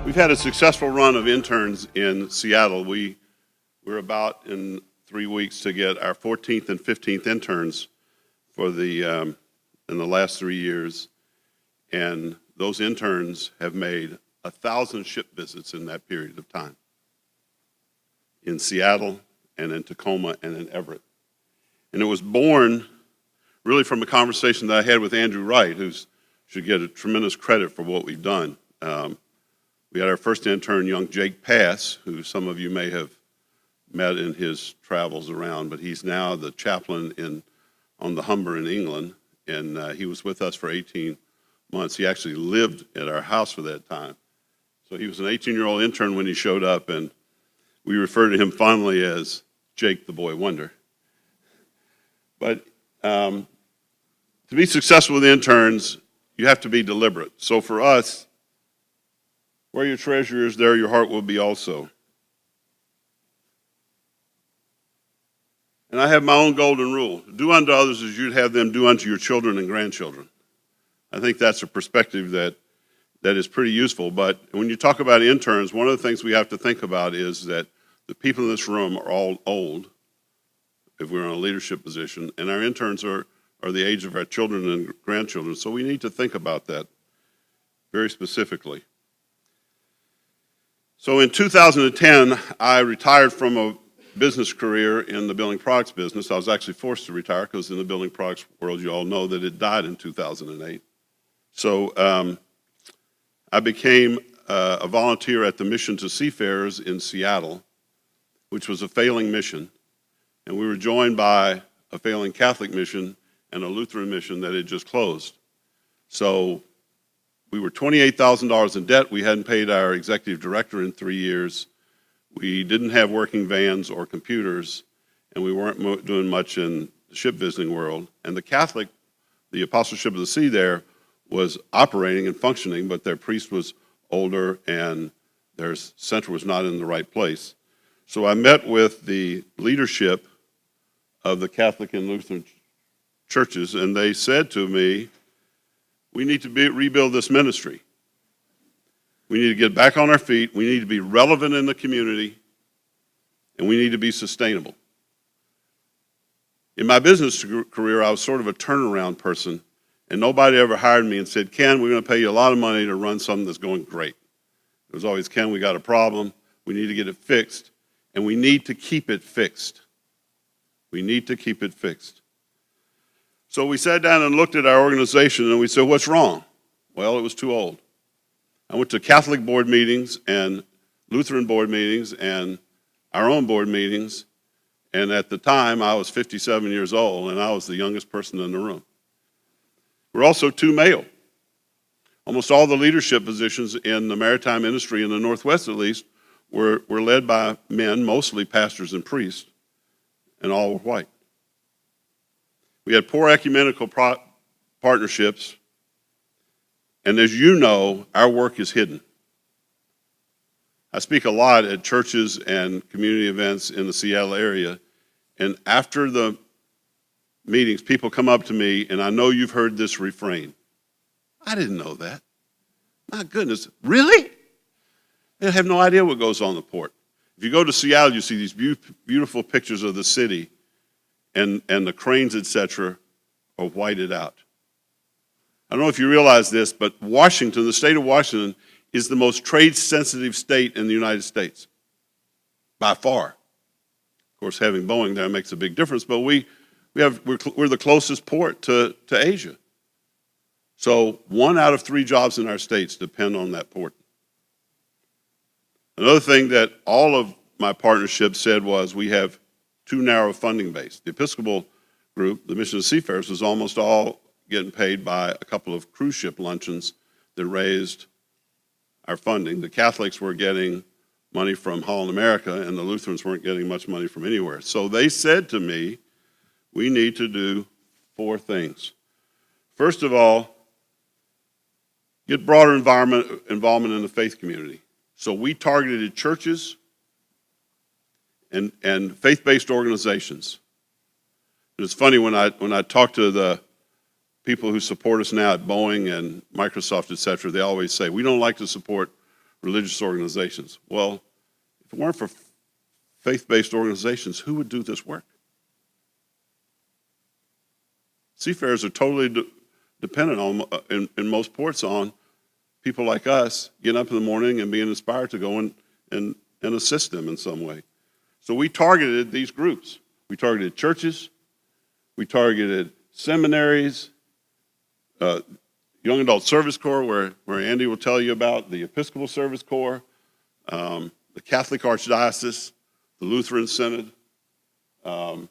We've had a successful run of interns in Seattle. We're about in 3 weeks to get our 14th and 15th interns for in the last 3 years, and those interns have made 1,000 ship visits in that period of time in Seattle and in Tacoma and in Everett. And it was born really from a conversation that I had with Andrew Wright, who should get a tremendous credit for what we've done. We had our first intern, young Jake Pass, who some of you may have met in his travels around, but he's now the chaplain on the Humber in England, and he was with us for 18 months. He actually lived at our house for that time. So he was an 18-year-old intern when he showed up, and we refer to him fondly as Jake the Boy Wonder. But to be successful with interns, you have to be deliberate. So for us, where your treasure is, there your heart will be also. And I have my own golden rule. Do unto others as you'd have them do unto your children and grandchildren. I think that's a perspective that is pretty useful. But when you talk about interns, one of the things we have to think about is that the people in this room are all old, if we're in a leadership position, and our interns are the age of our children and grandchildren. So we need to think about that very specifically. So in 2010, I retired from a business career in the building products business. I was actually forced to retire because in the building products world, you all know that it died in 2008. So I became a volunteer at the mission to Seafarers in Seattle, which was a failing mission. And we were joined by a failing Catholic mission and a Lutheran mission that had just closed. So we were $28,000 in debt. We hadn't paid our executive director in 3 years. We didn't have working vans or computers, and we weren't doing much in the ship visiting world. And the Apostleship of the Sea there was operating and functioning, but their priest was older and their center was not in the right place. So I met with the leadership of the Catholic and Lutheran churches, and they said to me, we need to rebuild this ministry. We need to get back on our feet. We need to be relevant in the community, and we need to be sustainable. In my business career, I was sort of a turnaround person, and nobody ever hired me and said, Ken, we're going to pay you a lot of money to run something that's going great. It was always, Ken, we got a problem. We need to get it fixed, and we need to keep it fixed. We need to keep it fixed. So we sat down and looked at our organization, and we said, what's wrong? Well, it was too old. I went to Catholic board meetings and Lutheran board meetings and our own board meetings, and at the time, I was 57 years old, and I was the youngest person in the room. We're also too male. Almost all the leadership positions in the maritime industry, in the Northwest at least, were led by men, mostly pastors and priests, and all were white. We had poor ecumenical partnerships, and as you know, our work is hidden. I speak a lot at churches and community events in the Seattle area, and after the meetings, people come up to me, and I know you've heard this refrain. I didn't know that. My goodness, really? They have no idea what goes on the port. If you go to Seattle, you see these beautiful pictures of the city, and the cranes, etc., are whited out. I don't know if you realize this, but Washington, the state of Washington, is the most trade-sensitive state in the United States, by far. Of course, having Boeing there makes a big difference, but we're the closest port to Asia. So 1 out of 3 jobs in our states depend on that port. Another thing that all of my partnerships said was we have too narrow funding base. The Episcopal group, the Mission of Seafarers, was almost all getting paid by a couple of cruise ship luncheons that raised our funding. The Catholics were getting money from Holland America, and the Lutherans weren't getting much money from anywhere. So they said to me, we need to do 4 things. First of all, get broader involvement in the faith community. So we targeted churches and faith-based organizations. It's funny when I talk to the people who support us now at Boeing and Microsoft, et cetera, they always say, we don't like to support religious organizations. Well, if it weren't for faith-based organizations, who would do this work? Seafarers are totally dependent on, in most ports, on people like us getting up in the morning and being inspired to go and assist them in some way. So we targeted these groups. We targeted churches. We targeted seminaries, Young Adult Service Corps, where Andy will tell you about, the Episcopal Service Corps, the Catholic Archdiocese, the Lutheran Synod, and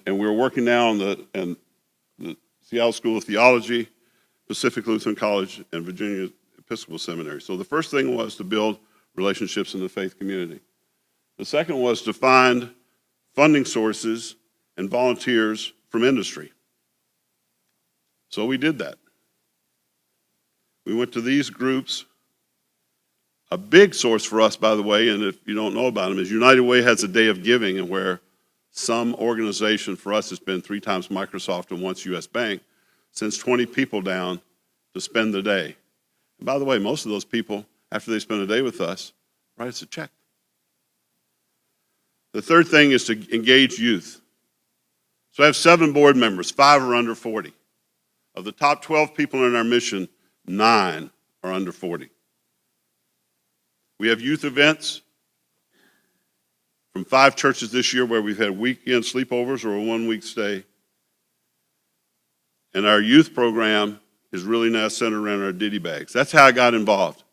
we're working now on the Seattle School of Theology, Pacific Lutheran College, and Virginia Episcopal Seminary. So the first thing was to build relationships in the faith community. The second was to find funding sources and volunteers from industry. So we did that. We went to these groups. A big source for us, by the way, and if you don't know about them, is United Way has a day of giving, and where some organization, for us it's been 3 times Microsoft and once US Bank, sends 20 people down to spend the day. And by the way, most of those people, after they spend a day with us, write us a check. The third thing is to engage youth. So I have 7 board members, 5 are under 40. Of the top 12 people in our mission, 9 are under 40. We have youth events from 5 churches this year where we've had weekend sleepovers or a 1-week stay. And our youth program is really now centered around our ditty bags. That's how I got involved.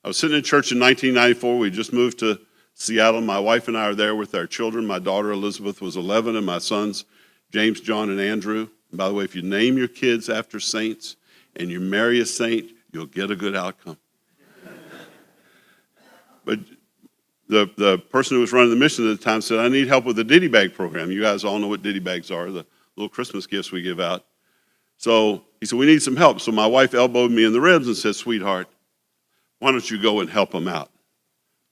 I was sitting in church in 1994. We just moved to Seattle. My wife and I are there with our children. My daughter Elizabeth was 11, and my sons James, John, and Andrew. And by the way, if you name your kids after saints and you marry a saint, you'll get a good outcome. But the person who was running the mission at the time said, I need help with the ditty bag program. You guys all know what ditty bags are, the little Christmas gifts we give out. So he said, we need some help. So my wife elbowed me in the ribs and said, sweetheart, why don't you go and help them out?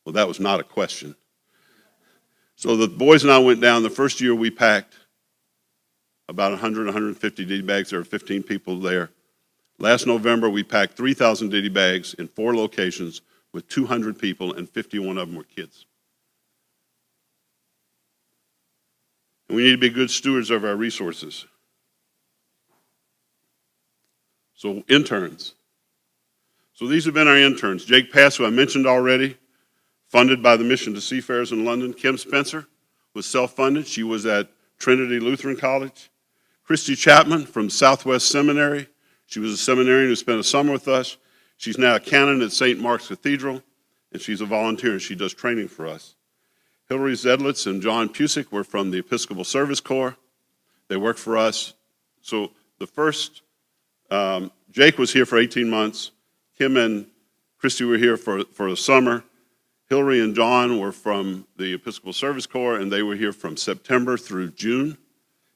Well, that was not a question. So the boys and I went down. The first year we packed about 100, 150 ditty bags. There were 15 people there. Last November, we packed 3,000 ditty bags in 4 locations with 200 people, and 51 of them were kids. And we need to be good stewards of our resources. So interns. So these have been our interns. Jake Pass, who I mentioned already, funded by the Mission to Seafarers in London. Kim Spencer was self-funded. She was at Trinity Lutheran College. Christy Chapman from Southwest Seminary. She was a seminarian who spent a summer with us. She's now a canon at St. Mark's Cathedral, and she's a volunteer, and she does training for us. Hillary Zedlitz and John Pusick were from the Episcopal Service Corps. They work for us. So the first, Jake was here for 18 months. Kim and Christy were here for the summer. Hillary and John were from the Episcopal Service Corps, and they were here from September through June.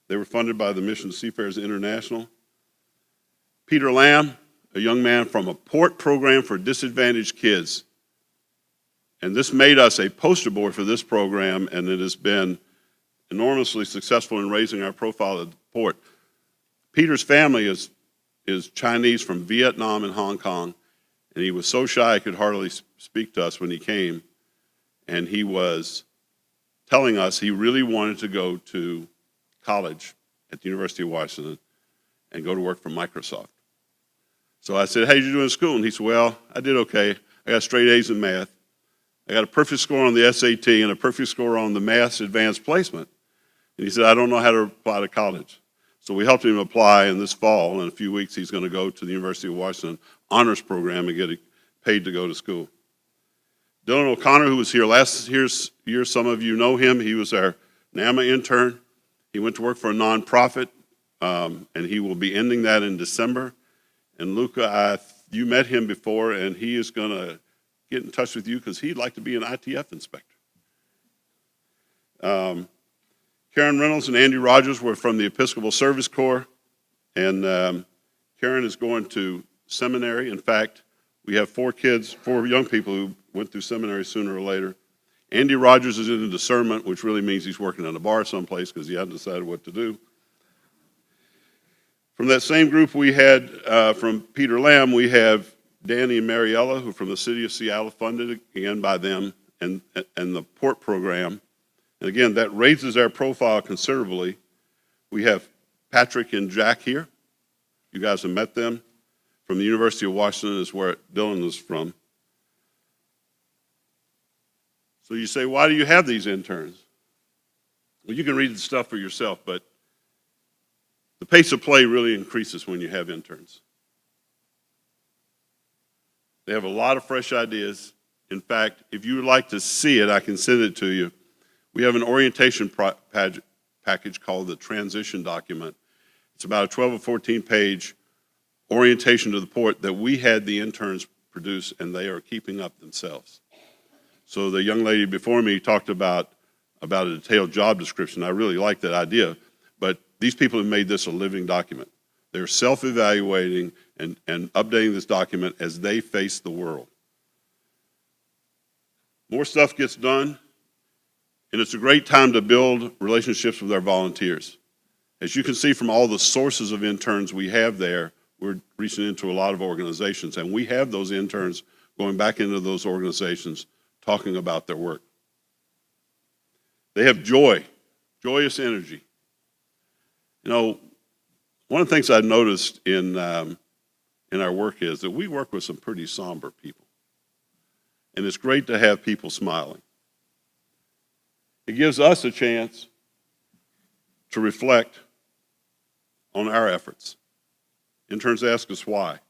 They were funded by the Mission to Seafarers International. Peter Lamb, a young man from a port program for disadvantaged kids. And this made us a poster boy for this program, and it has been enormously successful in raising our profile at the port. Peter's family is Chinese from Vietnam and Hong Kong, and he was so shy he could hardly speak to us when he came. And he was telling us he really wanted to go to college at the University of Washington and go to work for Microsoft. So I said, how did you do in school? And he said, well, I did okay. I got straight A's in math. I got a perfect score on the SAT and a perfect score on the Maths Advanced Placement. And he said, I don't know how to apply to college. So we helped him apply, and this fall, in a few weeks, he's going to go to the University of Washington honors program and get paid to go to school. Dylan O'Connor, who was here last year, some of you know him. He was our NAMA intern. He went to work for a nonprofit, and he will be ending that in December. And Luca, you met him before, and he is going to get in touch with you because he'd like to be an ITF inspector. Karen Reynolds and Andy Rogers were from the Episcopal Service Corps, and Karen is going to seminary. In fact, we have 4 young people who went through seminary sooner or later. Andy Rogers is in discernment, which really means he's working at a bar someplace because he hadn't decided what to do. From that same group we had, from Peter Lamb, we have Danny and Mariella, who are from the city of Seattle, funded again by them, and the port program. And again, that raises our profile considerably. We have Patrick and Jack here. You guys have met them. From the University of Washington is where Dylan is from. So you say, why do you have these interns? Well, you can read the stuff for yourself, but the pace of play really increases when you have interns. They have a lot of fresh ideas. In fact, if you would like to see it, I can send it to you. We have an orientation package called the transition document. It's about a 12 or 14 page orientation to the port that we had the interns produce, and they are keeping up themselves. So the young lady before me talked about a detailed job description. I really like that idea, but these people have made this a living document. They're self-evaluating and updating this document as they face the world. More stuff gets done, and it's a great time to build relationships with our volunteers. As you can see from all the sources of interns we have there, we're reaching into a lot of organizations, and we have those interns going back into those organizations talking about their work. They have joy, joyous energy. You know, one of the things I've noticed in our work is that we work with some pretty somber people. And it's great to have people smiling. It gives us a chance to reflect on our efforts. Interns ask us why.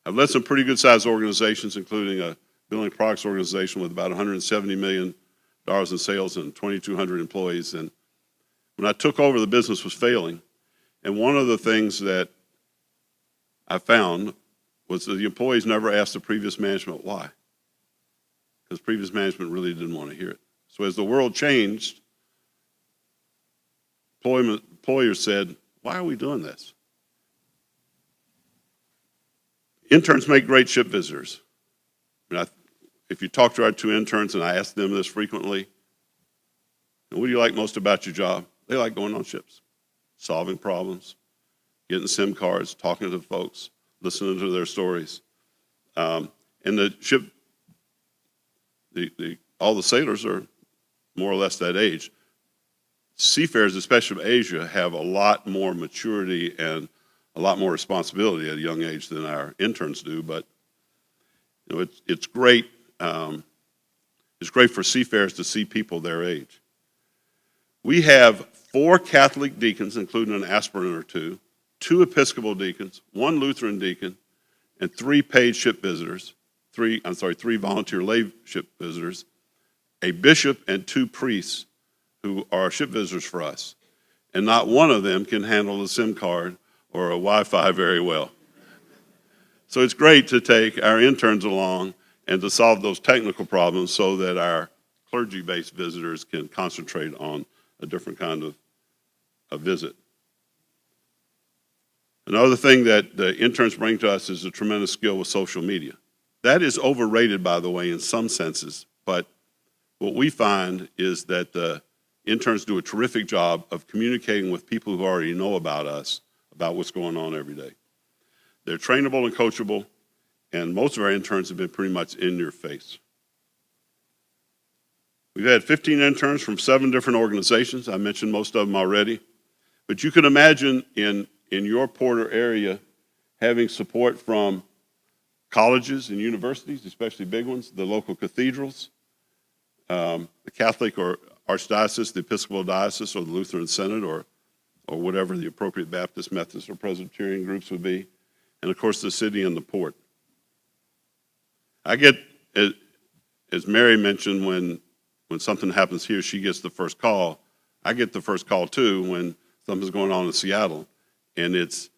I've led some pretty good-sized organizations, including a building products organization with about $170 million in sales and 2,200 employees. And when I took over, the business was failing. And one of the things that I found was that the employees never asked the previous management why, because previous management really didn't want to hear it. So as the world changed, employers said, why are we doing this? Interns make great ship visitors. If you talk to our two interns, and I ask them this frequently, what do you like most about your job? They like going on ships, solving problems, getting SIM cards, talking to folks, listening to their stories. And the ship, all the sailors are more or less that age. Seafarers, especially from Asia, have a lot more maturity and a lot more responsibility at a young age than our interns do. But you know, it's great. It's great for seafarers to see people their age. We have 4 Catholic deacons, including an aspirant or 2 Episcopal deacons, 1 Lutheran deacon, and 3 paid ship visitors. 3 volunteer lay ship visitors, a bishop, and 2 priests who are ship visitors for us. And not one of them can handle a SIM card or a Wi-Fi very well. So it's great to take our interns along and to solve those technical problems so that our clergy-based visitors can concentrate on a different kind of a visit. Another thing that the interns bring to us is a tremendous skill with social media. That is overrated, by the way, in some senses, but what we find is that the interns do a terrific job of communicating with people who already know about us, about what's going on every day. They're trainable and coachable, and most of our interns have been pretty much in your face. We've had 15 interns from 7 different organizations. I mentioned most of them already. But you can imagine in your Porter area having support from colleges and universities, especially big ones, the local cathedrals, the Catholic or Archdiocese, the Episcopal Diocese, or the Lutheran Synod, or whatever the appropriate Baptist, Methodist, or Presbyterian groups would be, and of course the city and the port. I get, as Mary mentioned, when something happens here, she gets the first call. I get the first call too when something's going on in Seattle, and it's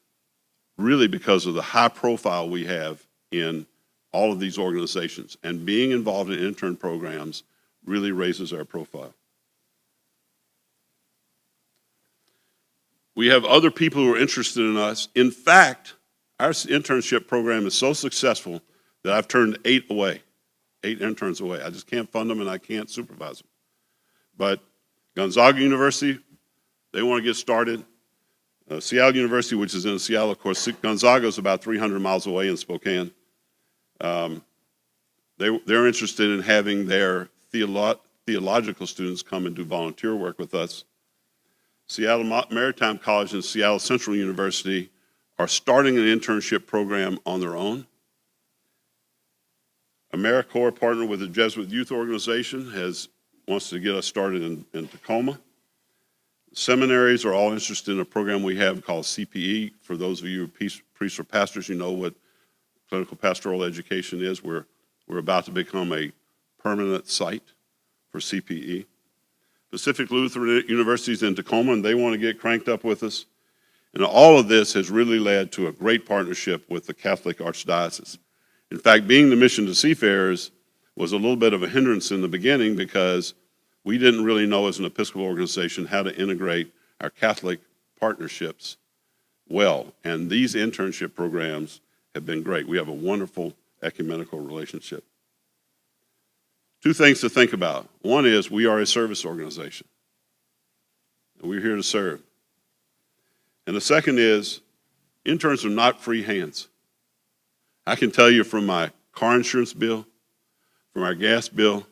really because of the high profile we have in all of these organizations, and being involved in intern programs really raises our profile. We have other people who are interested in us. In fact, our internship program is so successful that I've turned 8 interns away. I just can't fund them and I can't supervise them. But Gonzaga University, they want to get started. Seattle University, which is in Seattle, of course, Gonzaga is about 300 miles away in Spokane. They're interested in having their theological students come and do volunteer work with us. Seattle Maritime College and Seattle Central University are starting an internship program on their own. AmeriCorps, partnered with the Jesuit Youth Organization, wants to get us started in Tacoma. Seminaries are all interested in a program we have called CPE. For those of you who are priests or pastors, you know what clinical pastoral education is. We're about to become a permanent site for CPE. Pacific Lutheran University is in Tacoma, and they want to get cranked up with us. And all of this has really led to a great partnership with the Catholic Archdiocese. In fact, being the mission to Seafarers was a little bit of a hindrance in the beginning because we didn't really know as an Episcopal organization how to integrate our Catholic partnerships well. And these internship programs have been great. We have a wonderful ecumenical relationship. Two things to think about. One is we are a service organization. We're here to serve. And the second is interns are not free hands. I can tell you from my car insurance bill, from our gas bill,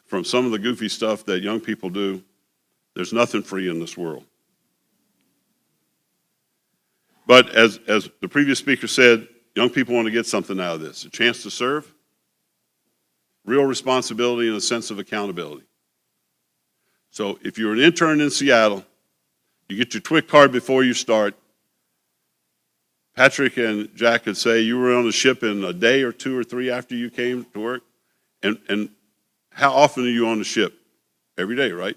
from some of the goofy stuff that young people do, there's nothing free in this world. But as the previous speaker said, young people want to get something out of this, a chance to serve, real responsibility, and a sense of accountability. So if you're an intern in Seattle, you get your TWIC card before you start. Patrick and Jack could say you were on the ship in a day or two or three after you came to work. And how often are you on the ship? Every day, right?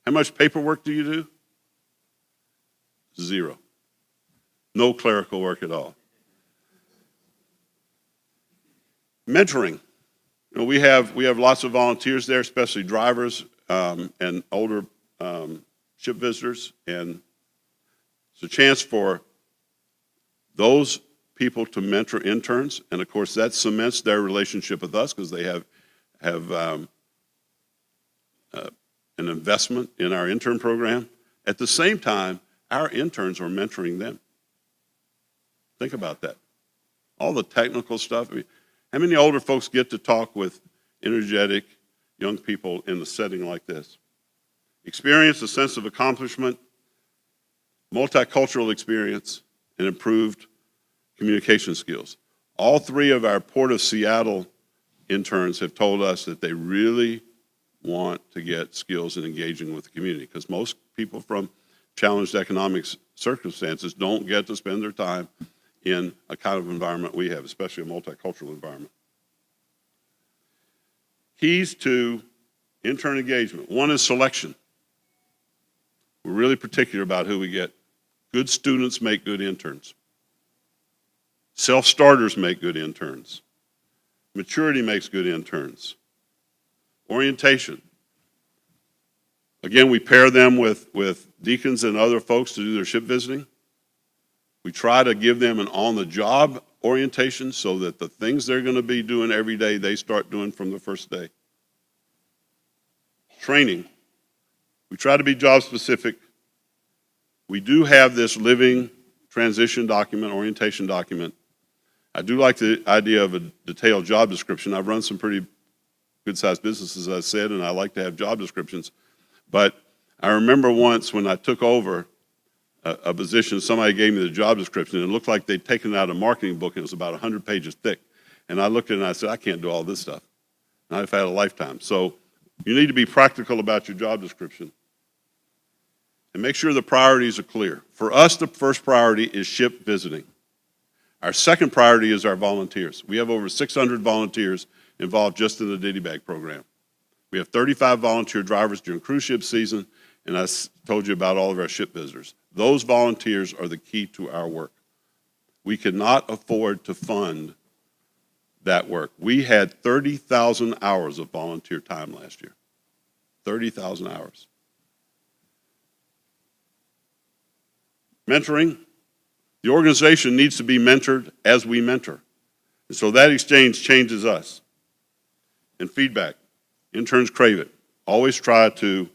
How much paperwork do you do? Zero. No clerical work at all. Mentoring. You know, we have lots of volunteers there, especially drivers and older ship visitors, and it's a chance for those people to mentor interns, and of course that cements their relationship with us because they have an investment in our intern program. At the same time, our interns are mentoring them. Think about that. All the technical stuff. I mean, how many older folks get to talk with energetic young people in a setting like this? Experience, a sense of accomplishment, multicultural experience, and improved communication skills. All three of our Port of Seattle interns have told us that they really want to get skills in engaging with the community because most people from challenged economic circumstances don't get to spend their time in a kind of environment we have, especially a multicultural environment. Keys to intern engagement. One is selection. We're really particular about who we get. Good students make good interns. Self-starters make good interns. Maturity makes good interns. Orientation. Again, we pair them with deacons and other folks to do their ship visiting. We try to give them an on-the-job orientation so that the things they're going to be doing every day, they start doing from the first day. Training. We try to be job-specific. We do have this living transition document, orientation document. I do like the idea of a detailed job description. I've run some pretty good-sized businesses, as I said, and I like to have job descriptions. But I remember once when I took over a position, somebody gave me the job description, and it looked like they'd taken it out of a marketing book, and it was about 100 pages thick. And I looked at it and I said, I can't do all this stuff. And I've had a lifetime. So you need to be practical about your job description. And make sure the priorities are clear. For us, the first priority is ship visiting. Our second priority is our volunteers. We have over 600 volunteers involved just in the Ditty Bag program. We have 35 volunteer drivers during cruise ship season, and I told you about all of our ship visitors. Those volunteers are the key to our work. We cannot afford to fund that work. We had 30,000 hours of volunteer time last year. 30,000 hours. Mentoring. The organization needs to be mentored as we mentor. And so that exchange changes us. And feedback. Interns crave it. Always try to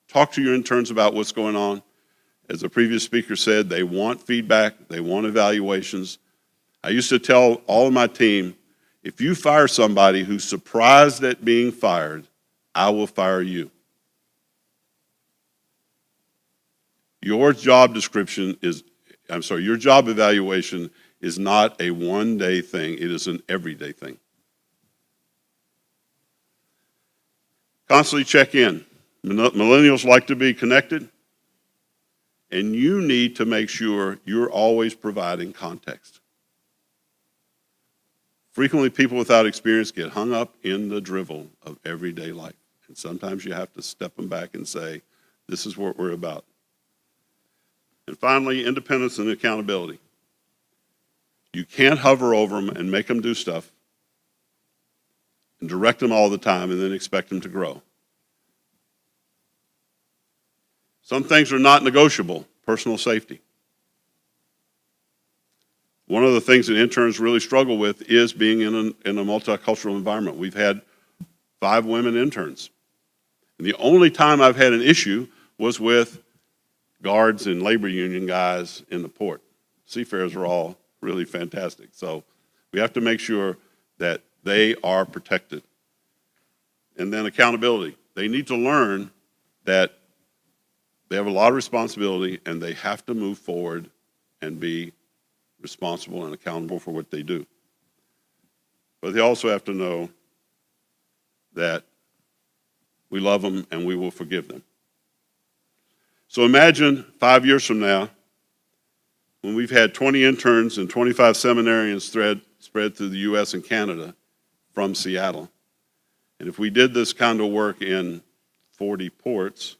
talk to your interns about what's going on. As the previous speaker said, they want feedback. They want evaluations. I used to tell all of my team, if you fire somebody who's surprised at being fired, I will fire you. Your job evaluation is not a one-day thing. It is an everyday thing. Constantly check in. Millennials like to be connected, and you need to make sure you're always providing context. Frequently, people without experience get hung up in the drivel of everyday life, and sometimes you have to step them back and say, this is what we're about. And finally, independence and accountability. You can't hover over them and make them do stuff and direct them all the time and then expect them to grow. Some things are not negotiable. Personal safety. One of the things that interns really struggle with is being in a multicultural environment. We've had 5 women interns. And the only time I've had an issue was with guards and labor union guys in the port. Seafarers are all really fantastic. So we have to make sure that they are protected. And then accountability. They need to learn that they have a lot of responsibility and they have to move forward and be responsible and accountable for what they do. But they also have to know that we love them and we will forgive them. So imagine 5 years from now, when we've had 20 interns and 25 seminarians spread through the U.S. and Canada from Seattle. And if we did this kind of work in 40 ports,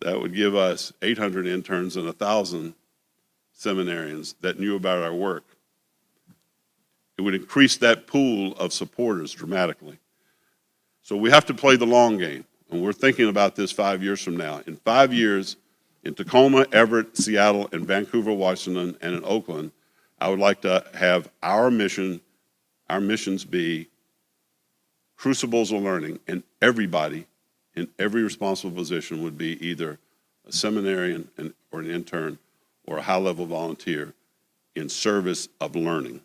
that would give us 800 interns and 1,000 seminarians that knew about our work. It would increase that pool of supporters dramatically. So we have to play the long game, and we're thinking about this 5 years from now. In 5 years, in Tacoma, Everett, Seattle, and Vancouver, Washington, and in Oakland, I would like to have our missions be crucibles of learning, and everybody in every responsible position would be either a seminarian or an intern or a high-level volunteer in service of learning.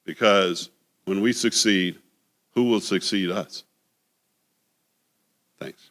Because when we succeed, who will succeed us? Thanks.